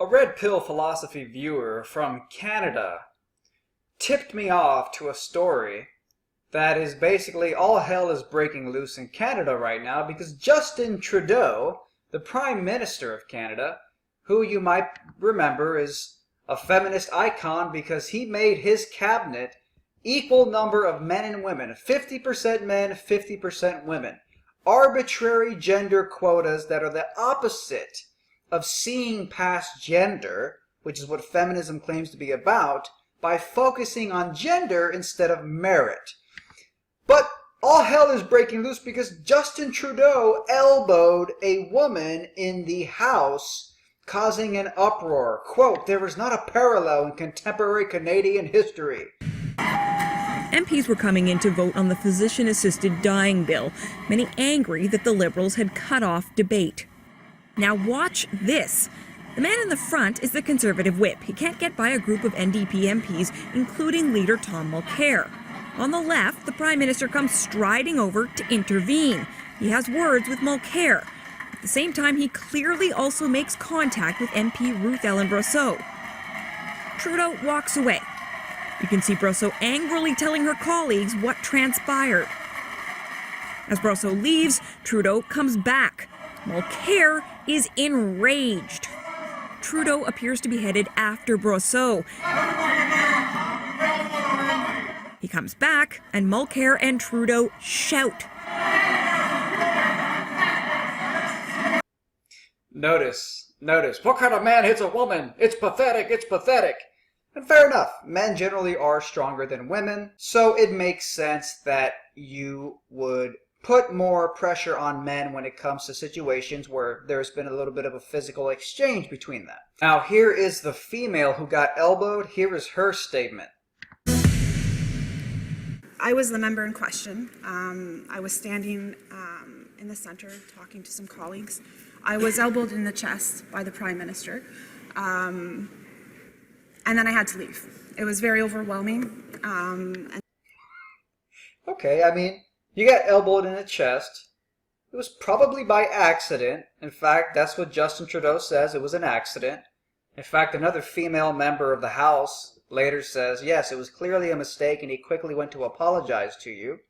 A red pill philosophy viewer from Canada tipped me off to a story that is basically all hell is breaking loose in Canada right now because Justin Trudeau, the Prime Minister of Canada, who you might remember is a feminist icon because he made his cabinet equal number of men and women, 50% men, 50% women. Arbitrary gender quotas that are the opposite of seeing past gender, which is what feminism claims to be about, by focusing on gender instead of merit. But all hell is breaking loose because Justin Trudeau elbowed a woman in the House, causing an uproar. Quote, "There is not a parallel in contemporary Canadian history." MPs were coming in to vote on the physician-assisted dying bill, many angry that the Liberals had cut off debate. Now watch this. The man in the front is the Conservative whip. He can't get by a group of NDP MPs, including leader Tom Mulcair. On the left, the Prime Minister comes striding over to intervene. He has words with Mulcair. At the same time, he clearly also makes contact with MP Ruth Ellen Brosseau. Trudeau walks away. You can see Brosseau angrily telling her colleagues what transpired. As Brosseau leaves, Trudeau comes back. Mulcair is enraged. Trudeau appears to be headed after Brosseau. He comes back, and Mulcair and Trudeau shout. Notice, what kind of man hits a woman? It's pathetic, it's pathetic. And fair enough, men generally are stronger than women, so it makes sense that you would put more pressure on men when it comes to situations where there's been a little bit of a physical exchange between them. Now here is the female who got elbowed. Here is her statement. I was the member in question. I was standing in the center talking to some colleagues. I was elbowed in the chest by the Prime Minister, and then I had to leave. It was very overwhelming. Okay, I mean, you got elbowed in the chest. It was probably by accident. In fact, that's what Justin Trudeau says. It was an accident. In fact, another female member of the House later says, yes, it was clearly a mistake and he quickly went to apologize to you.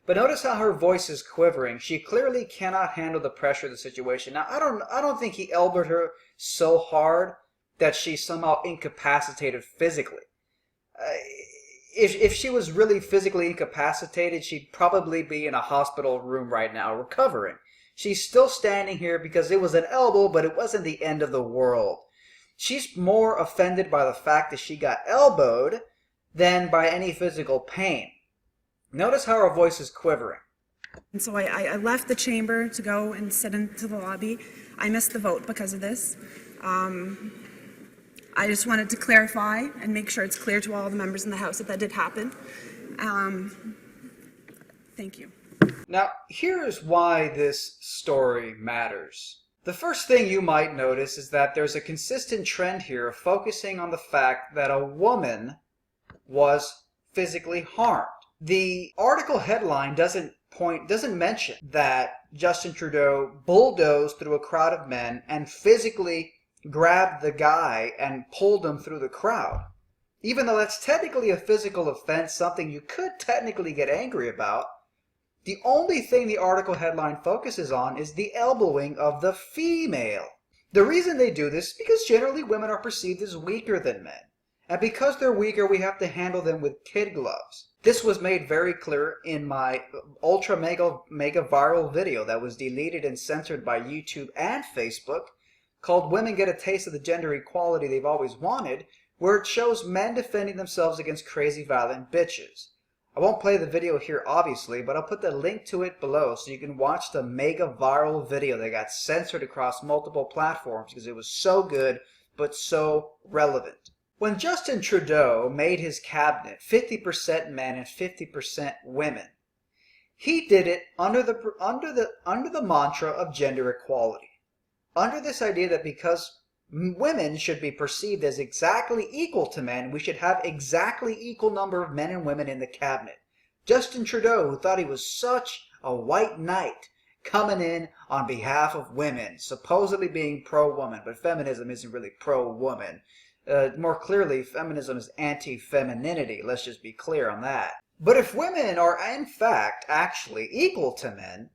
But notice how her voice is quivering. She clearly cannot handle the pressure of the situation. Now, I don't think he elbowed her so hard that she's somehow incapacitated physically. If she was really physically incapacitated, she'd probably be in a hospital room right now recovering. She's still standing here because it was an elbow, but it wasn't the end of the world. She's more offended by the fact that she got elbowed than by any physical pain. Notice how her voice is quivering. And so I left the chamber to go and sit into the lobby. I missed the vote because of this. I just wanted to clarify and make sure it's clear to all the members in the House that that did happen. Thank you. Now, here's why this story matters. The first thing you might notice is that there's a consistent trend here of focusing on the fact that a woman was physically harmed. The article headline doesn't mention that Justin Trudeau bulldozed through a crowd of men and physically grabbed the guy and pulled him through the crowd. Even though that's technically a physical offense, something you could technically get angry about, the only thing the article headline focuses on is the elbowing of the female. The reason they do this is because generally women are perceived as weaker than men. And because they're weaker, we have to handle them with kid gloves. This was made very clear in my ultra mega viral video that was deleted and censored by YouTube and Facebook, called Women Get a Taste of the Gender Equality They've Always Wanted, where it shows men defending themselves against crazy violent bitches. I won't play the video here obviously, but I'll put the link to it below so you can watch the mega viral video that got censored across multiple platforms because it was so good but so relevant. When Justin Trudeau made his cabinet 50% men and 50% women, he did it under the mantra of gender equality. Under this idea that because women should be perceived as exactly equal to men, we should have exactly equal number of men and women in the cabinet. Justin Trudeau, who thought he was such a white knight, coming in on behalf of women, supposedly being pro-woman, but feminism isn't really pro-woman. More clearly, feminism is anti-femininity. Let's just be clear on that. But if women are in fact actually equal to men,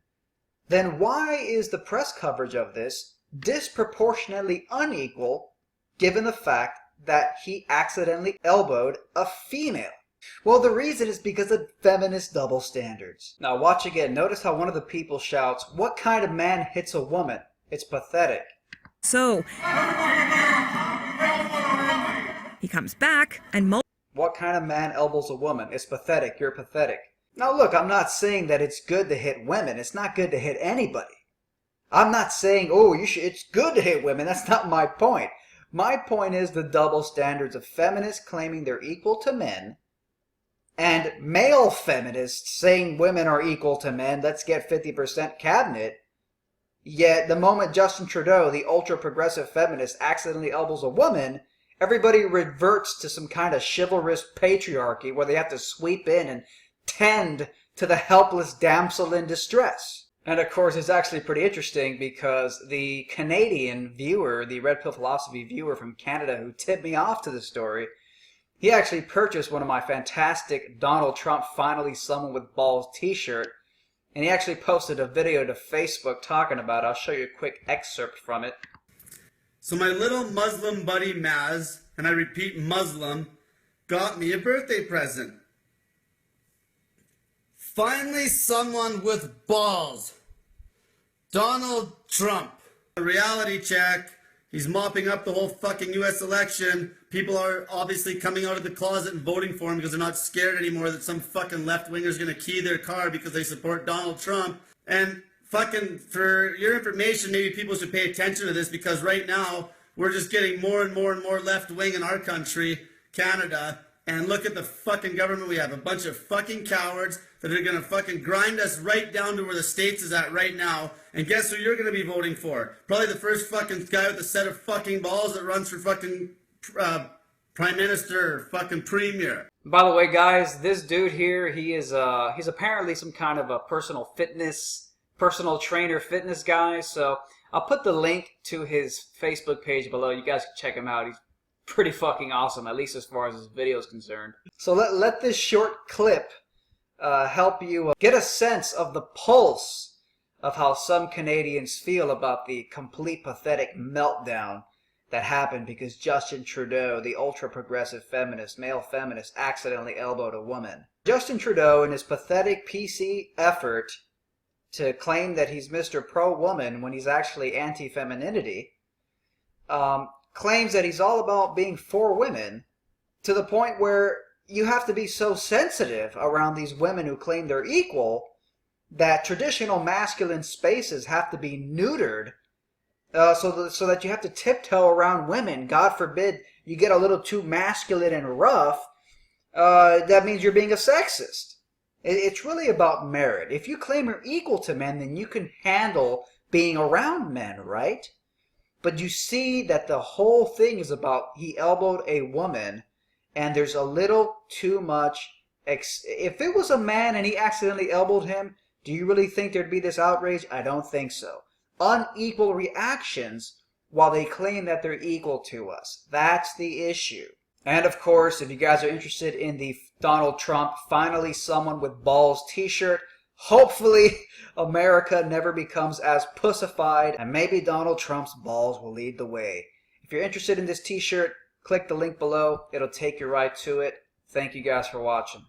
then why is the press coverage of this disproportionately unequal given the fact that he accidentally elbowed a female? Well, the reason is because of feminist double standards. Now watch again. Notice how one of the people shouts, "What kind of man hits a woman? It's pathetic." So he comes back and What kind of man elbows a woman? It's pathetic. You're pathetic. Now look, I'm not saying that it's good to hit women. It's not good to hit anybody. I'm not saying, oh, it's good to hit women. That's not my point. My point is the double standards of feminists claiming they're equal to men and male feminists saying women are equal to men. Let's get 50% cabinet. Yet the moment Justin Trudeau, the ultra-progressive feminist, accidentally elbows a woman, everybody reverts to some kind of chivalrous patriarchy where they have to sweep in and tend to the helpless damsel in distress. And of course, it's actually pretty interesting because the Canadian viewer, the Red Pill Philosophy viewer from Canada who tipped me off to the story, he actually purchased one of my fantastic Donald Trump Finally Someone with Balls t-shirt, and he actually posted a video to Facebook talking about it. I'll show you a quick excerpt from it. So my little Muslim buddy Maz, and I repeat Muslim, got me a birthday present. Finally someone with balls. Donald Trump. A reality check. He's mopping up the whole fucking US election. People are obviously coming out of the closet and voting for him because they're not scared anymore that some fucking left-winger's gonna key their car because they support Donald Trump. And fucking, for your information, maybe people should pay attention to this because right now we're just getting more and more and more left-wing in our country, Canada. And look at the fucking government we have. A bunch of fucking cowards that are going to fucking grind us right down to where the States is at right now. And guess who you're going to be voting for? Probably the first fucking guy with a set of fucking balls that runs for fucking Prime Minister or fucking Premier. By the way, guys, this dude here, he's apparently some kind of a personal trainer fitness guy. So I'll put the link to his Facebook page below. You guys can check him out. He's pretty fucking awesome, at least as far as his video is concerned. So let this short clip help you get a sense of the pulse of how some Canadians feel about the complete pathetic meltdown that happened because Justin Trudeau, the ultra-progressive feminist, male feminist, accidentally elbowed a woman. Justin Trudeau, in his pathetic PC effort to claim that he's Mr. Pro-Woman when he's actually anti-femininity, claims that he's all about being for women to the point where you have to be so sensitive around these women who claim they're equal that traditional masculine spaces have to be neutered so that you have to tiptoe around women. God forbid you get a little too masculine and rough. That means you're being a sexist. It's really about merit. If you claim you're equal to men, then you can handle being around men, right? But you see that the whole thing is about he elbowed a woman, and there's a little too much. If it was a man and he accidentally elbowed him, do you really think there'd be this outrage? I don't think so. Unequal reactions while they claim that they're equal to us. That's the issue. And of course, if you guys are interested in the Donald Trump Finally Someone with Balls t-shirt, hopefully America never becomes as pussified, and maybe Donald Trump's balls will lead the way. If you're interested in this t-shirt, click the link below. It'll take you right to it. Thank you guys for watching.